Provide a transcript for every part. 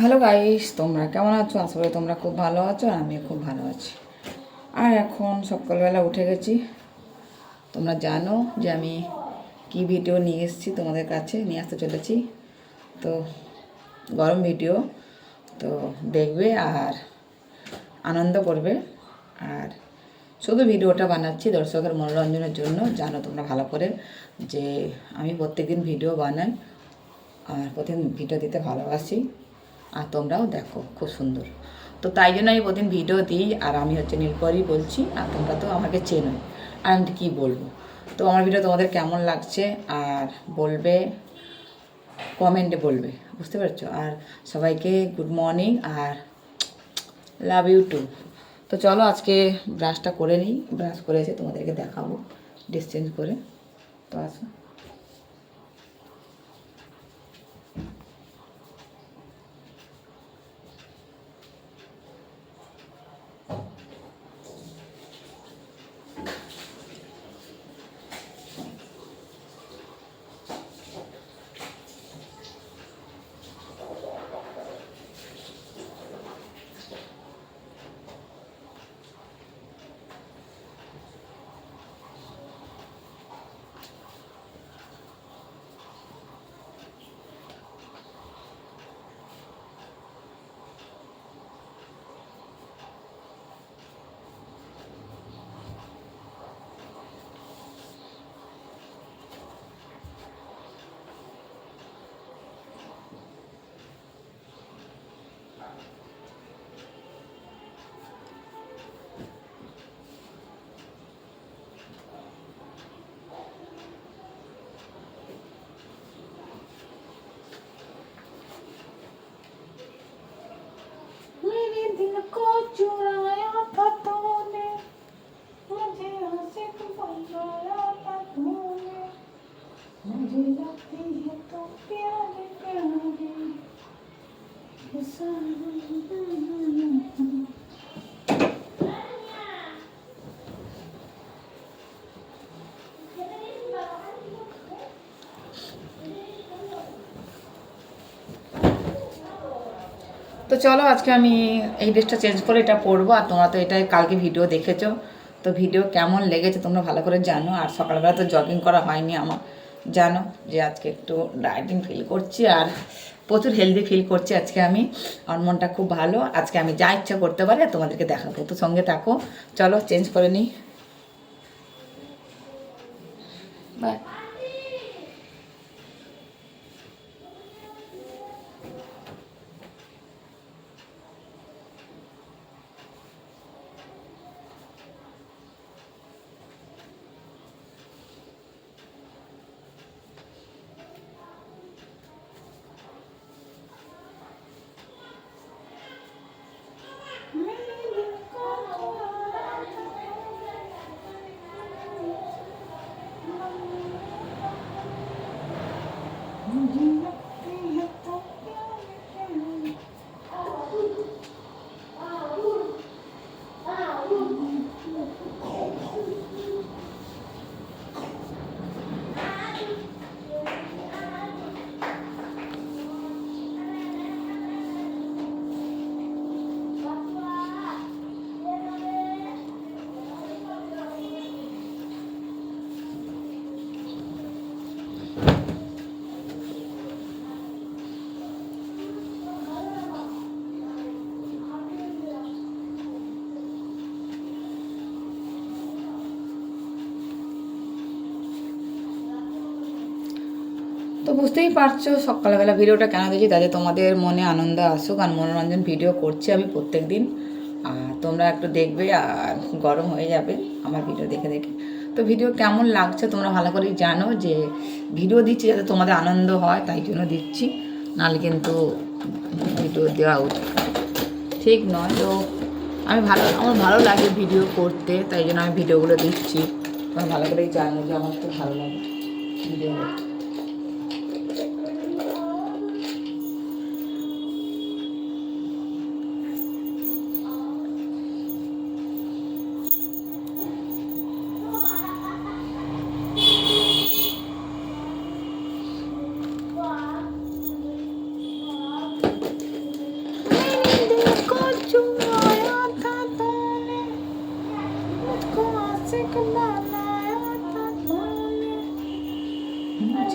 Hello guys, তোমরা কেমন আছো? আশা করি তোমরা খুব ভালো আছো আর আমিও খুব ভালো আছি। আর এখন সকালবেলা উঠে গেছি। তোমরা জানো যে আমি কি ভিডিও নিয়ে এসেছি তোমাদের কাছে, নিয়ে আসতে চলেছি। তো গরম ভিডিও তো দেখবে আর আনন্দ করবে। আর শুধু ভিডিওটা বানাচ্ছি দর্শকের মনোরঞ্জনের জন্য। জানো তোমরা ভালো করে যে আমি প্রত্যেকদিন ভিডিও বানাই আর প্রতিদিন ভিডিও দিতে ভালোবাসি। আর তোমরাও দেখো খুব সুন্দর, তো তাই জন্য আমি প্রতিদিন ভিডিও দিই। আর আমি হচ্ছে নীলপরি বলছি, আর তোমরা তো আমাকে চেনো। আর আমি কী বলবো, তো আমার ভিডিও তোমাদের কেমন লাগছে আর বলবে, কমেন্টে বলবে, বুঝতে পারছো? আর সবাইকে গুড মর্নিং আর লাভ ইউ টু। তো চলো আজকে ব্রাশটা করে নিই। ব্রাশ করে এসে তোমাদেরকে দেখাবো ড্রেস চেঞ্জ করে। তো আসো। दिल को चुराया था तूने, मुझे आशिक बनाया था तूने, मुझे लगती है तो प्यारे प्यारे। তো চলো আজকে আমি এই ড্রেসটা চেঞ্জ করে এটা পরবো। আর তোমরা তো এটাই কালকে ভিডিও দেখেছো, তো ভিডিও কেমন লেগেছে তোমরা ভালো করে জানো। আর সকালবেলা তো জগিং করা হয়নি আমার, জানো যে আজকে একটু ডায়েটিং ফিল করছি আর প্রচুর হেলদি ফিল করছি আজকে আমি। আমার মনটা খুব ভালো, আজকে আমি যা ইচ্ছা করতে পারি আর তোমাদেরকে দেখাবো। তো সঙ্গে থাকো, চলো চেঞ্জ করে নিই। বাই। তো বুঝতেই পারছো সকালবেলা ভিডিওটা কেন দেখি, তাতে তোমাদের মনে আনন্দ আসুক। আর মনোরঞ্জন ভিডিও করছি আমি প্রত্যেক দিন, আর তোমরা একটু দেখবে আর গরম হয়ে যাবে আমার ভিডিও দেখে দেখে। তো ভিডিও কেমন লাগছে তোমরা ভালো করেই জানো, যে ভিডিও দিচ্ছি যাতে তোমাদের আনন্দ হয় তাই জন্য দিচ্ছি, নাহলে কিন্তু ভিডিও দেওয়া ঠিক নয়। তো আমার ভালো লাগে ভিডিও করতে, তাই জন্য আমি ভিডিওগুলো দিচ্ছি। তোমরা ভালো করেই জানো যে আমার খুব ভালো লাগে ভিডিও করতে।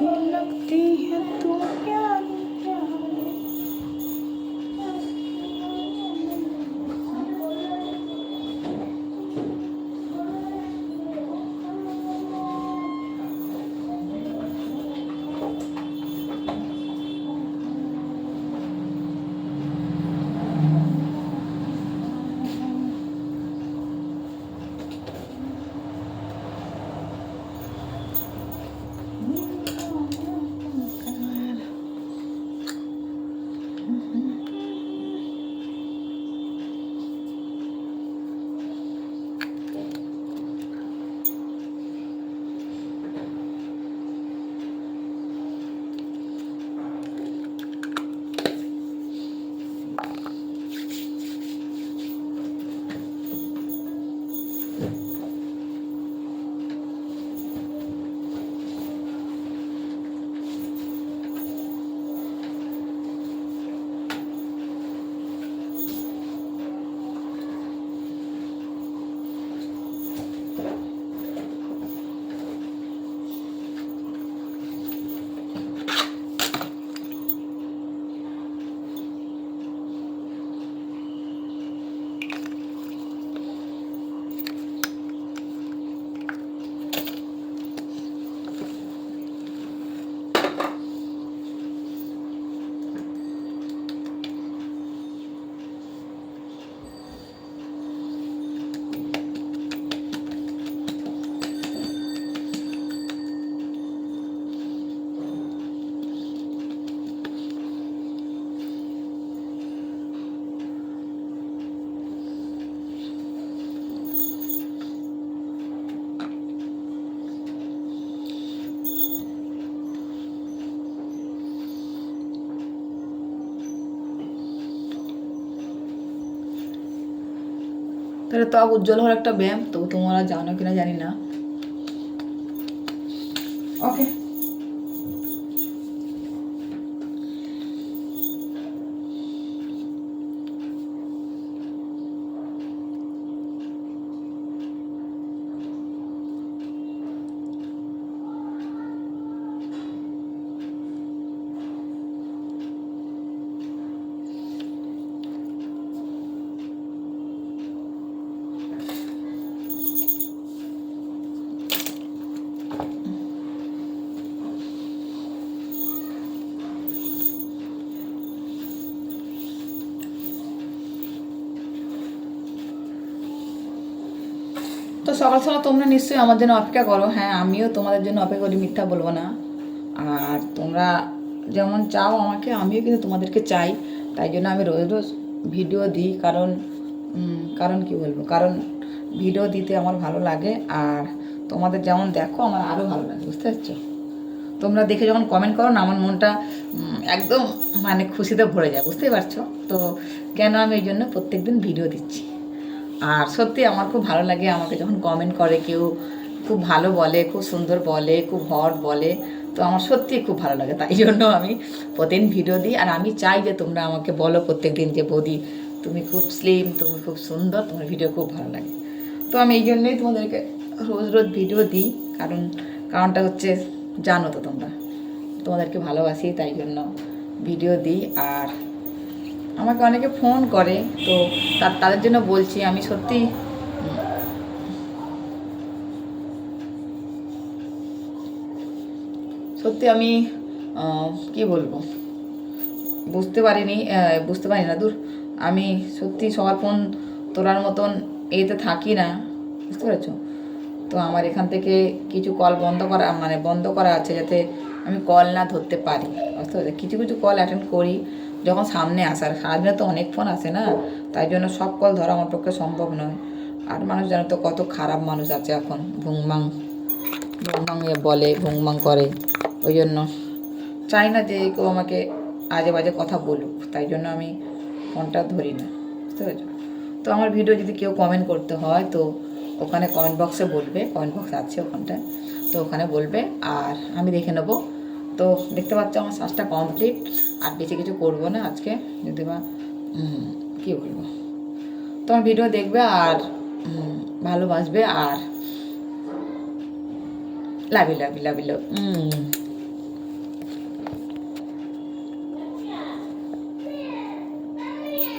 मुझे लगती है तू प्यारी प्यारी। তাহলে ত্বক উজ্জ্বল হওয়ার একটা ব্যায়াম, তো তোমরা জানো কিনা জানি না। ওকে, তো সকাল সকাল তোমরা নিশ্চয়ই আমার জন্য অপেক্ষা করো। হ্যাঁ, আমিও তোমাদের জন্য অপেক্ষা করি, মিথ্যা বলবো না। আর তোমরা যেমন চাও আমাকে, আমিও কিন্তু তোমাদেরকে চাই। তাই জন্য আমি রোজ রোজ ভিডিও দিই, কারণ কি বলবো, কারণ ভিডিও দিতে আমার ভালো লাগে। আর তোমাদের যেমন দেখো আমার আরও ভালো লাগে, বুঝতে পারছো? তোমরা দেখে যখন কমেন্ট করো না, আমার মনটা একদম মানে খুশিতে ভরে যায়, বুঝতেই পারছো তো কেন আমি এই জন্য প্রত্যেক দিন ভিডিও দিচ্ছি। আর সত্যি আমার খুব ভালো লাগে আমাকে যখন কমেন্ট করে কেউ, খুব ভালো বলে, খুব সুন্দর বলে, খুব হট বলে, তো আমার সত্যিই খুব ভালো লাগে। তাই জন্য আমি প্রতিদিন ভিডিও দিই। আর আমি চাই যে তোমরা আমাকে বলো প্রত্যেক দিন যে বৌদি তুমি খুব স্লিম, তুমি খুব সুন্দর, তোমার ভিডিও খুব ভালো লাগে। তো আমি এই জন্যই তোমাদেরকে রোজ রোজ ভিডিও দিই, কারণটা হচ্ছে জানো তো তোমরা, তোমাদেরকে ভালোবাসি তাই জন্য ভিডিও দিই। আর আমাকে অনেকে ফোন করে, তো তাদের জন্য বলছি আমি সত্যি আমি কি বলবো, বুঝতে পারি না দূর, আমি সত্যি সবার ফোন তোলার মতন এতে থাকি না, বুঝতে পেরেছো? তো আমার এখান থেকে কিছু কল বন্ধ করা আছে, যাতে আমি কল না ধরতে পারি, বুঝতে পারছো? কিছু কিছু কল অ্যাটেন্ড করি যখন সামনে আসার, সারাদিনে তো অনেক ফোন আসে না, তাই জন্য সব কল ধরা আমার পক্ষে সম্ভব নয়। আর মানুষ জানো তো কত খারাপ মানুষ আছে এখন, ভুংমাং বলে, ভুংমাং করে, ওই জন্য চাই না যে কেউ আমাকে আজে বাজে কথা বলুক, তাই জন্য আমি ফোনটা ধরি না, বুঝতে পেরেছো? তো আমার ভিডিও যদি কেউ কমেন্ট করতে হয় তো ওখানে কমেন্ট বক্সে বলবে, কমেন্ট বক্স আছে ওখানটায়, তো ওখানে বলবে আর আমি দেখে নেবো। তো দেখতে পাচ্ছ আমার শ্বাসটা কমপ্লিট, আর বেশি কিছু করবো না আজকে, যদি বা কী বলবো, তোমার ভিডিও দেখবে আর ভালোবাসবে। আর লাভ ইউ।